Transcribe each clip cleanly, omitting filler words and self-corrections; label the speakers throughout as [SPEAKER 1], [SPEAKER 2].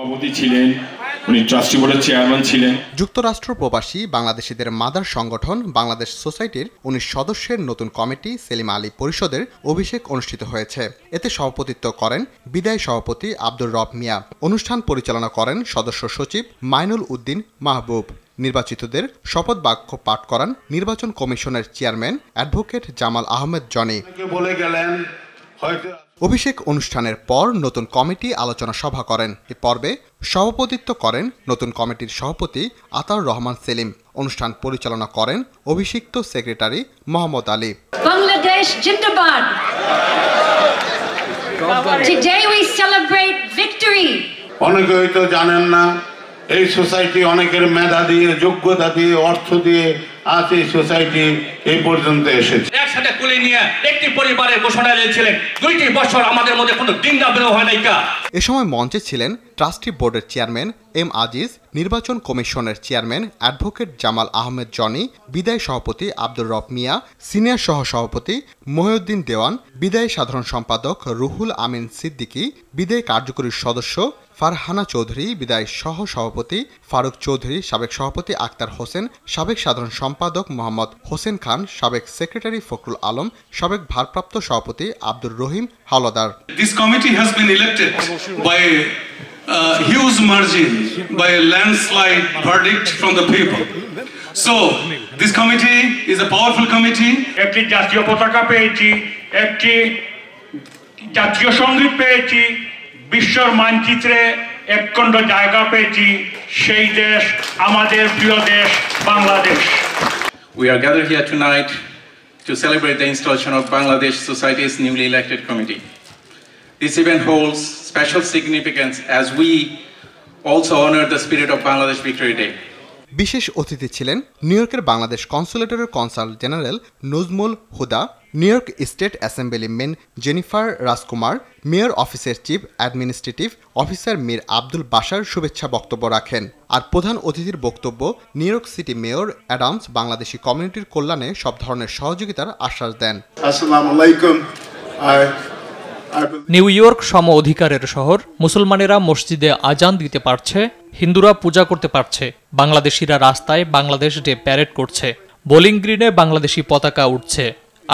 [SPEAKER 1] সভাপতি ছিলেন, উনি ট্রাস্টি বোর্ডের চেয়ারম্যান ছিলেন।
[SPEAKER 2] যুক্তরাষ্ট্র প্রবাসী বাংলাদেশিদের মাদার সংগঠন বাংলাদেশ সোসাইটির 19 সদস্যের নতুন কমিটি সেলিম আলী পরিষদের অভিষেক অনুষ্ঠিত হয়েছে। এতে সভাপতিত্ব করেন বিদায়ী সভাপতি আব্দুর রব মিয়া। অনুষ্ঠান পরিচালনা করেন সদস্য সচিব মাইনুল উদ্দিন মাহবুব। নির্বাচিতদের শপথ বাক্য পাঠ করান নির্বাচন কমিশনের চেয়ারম্যান অ্যাডভোকেট জামাল আহমেদ জনি। অভিষেক অনুষ্ঠানের পর নতুন কমিটি আলোচনা সভা করেন। এ পর্বে সভাপতিত্ব করেন নতুন কমিটির সভাপতি আতাউর রহমান সেলিম। অনুষ্ঠান পরিচালনা করেন অভিষিক্ত সেক্রেটারি মোহাম্মদ আলী।
[SPEAKER 3] বাংলাদেশ জিন্দাবাদ। Today we celebrate victory.
[SPEAKER 4] অনেকে হয়তো জানেন না, এই সোসাইটি অনেকের মেধা দিয়ে, যোগ্যতা দিয়ে, অর্থ দিয়ে আজ এই সোসাইটি এই পর্যন্ত এসেছে।
[SPEAKER 5] একসাথে তুলে নিয়ে একটি পরিবারের ঘোষণা দিয়েছিলেন, 2টি বছর আমাদের মধ্যে কোনো ডিঙ্গা বের হয় নাই।
[SPEAKER 2] এ সময় মঞ্চে ছিলেন ট্রাস্টি বোর্ডের চেয়ারম্যান এম আজিজ, নির্বাচন কমিশনের chairman advocate Jamal Ahmed Johnny, বিদায়ী সভাপতি আব্দুর রব মিয়া, সিনিয়র সহ সভাপতি মহিউদ্দিন দেওয়ান, বিদায়ী সাধারণ সম্পাদক রুহুল আমিন সিদ্দিকী, বিদায়ী কার্যকরী সদস্য ফারহানা চৌধুরী, বিদায়ী সহ সভাপতি ফারুক চৌধুরী, সাবেক সভাপতি আক্তার হোসেন, সাবেক সাধারণ সম্পাদক মোহাম্মদ হোসেন খান, সাবেক সেক্রেটারি ফখরুল আলম, সাবেক ভারপ্রাপ্ত সভাপতি Abdur Rahim Howlader.
[SPEAKER 6] This committee has been elected by a huge margin, by a landslide verdict from the people. So this committee is a powerful committee.
[SPEAKER 7] একটি জাতীয় পতাকা পেয়েছি, একটি জাতীয় সঙ্গীত পেয়েছি, বিশ্বর মানচিত্রে একখণ্ড জায়গা পেয়েছি। সেই দেশ আমাদের প্রিয় দেশ Bangladesh.
[SPEAKER 8] We are gathered here tonight to celebrate the installation of Bangladesh Society's newly elected committee. This event holds special significance as we also honor the spirit of Bangladesh Victory Day.
[SPEAKER 2] বিশেষ অতিথি ছিলেন নিউ ইয়র্কের বাংলাদেশ কনসুলেটরের consul general Nazmul Huda, New York State assembly men Jennifer Rajkumar, mayor অফিসের chief administrative officer Mir Abdul Bashar শুভেচ্ছা বক্তব্য রাখেন। আর প্রধান অতিথির বক্তব্য New York City mayor Adams Bangladeshi কমিউনিটির কল্যাণে সব ধরনের সহযোগিতার আশ্বাস দেন।
[SPEAKER 4] আসসালামু আলাইকুম।
[SPEAKER 9] নিউ ইয়র্ক সম অধিকারের শহর। মুসলমানেরা মসজিদে আজান দিতে পারছে, হিন্দুরা পূজা করতে পারছে, বাংলাদেশিরা রাস্তায় বাংলাদেশ ডে প্যারেড করছে, বোলিং গ্রিনে বাংলাদেশি পতাকা উঠছে,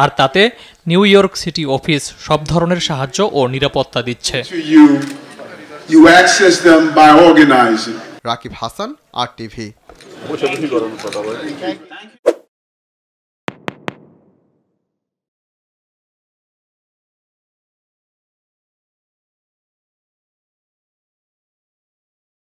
[SPEAKER 9] আর তাতে নিউ ইয়র্ক সিটি অফিস সব ধরনের সাহায্য ও নিরাপত্তা দিচ্ছে।
[SPEAKER 2] রাকিব হাসান, RTV।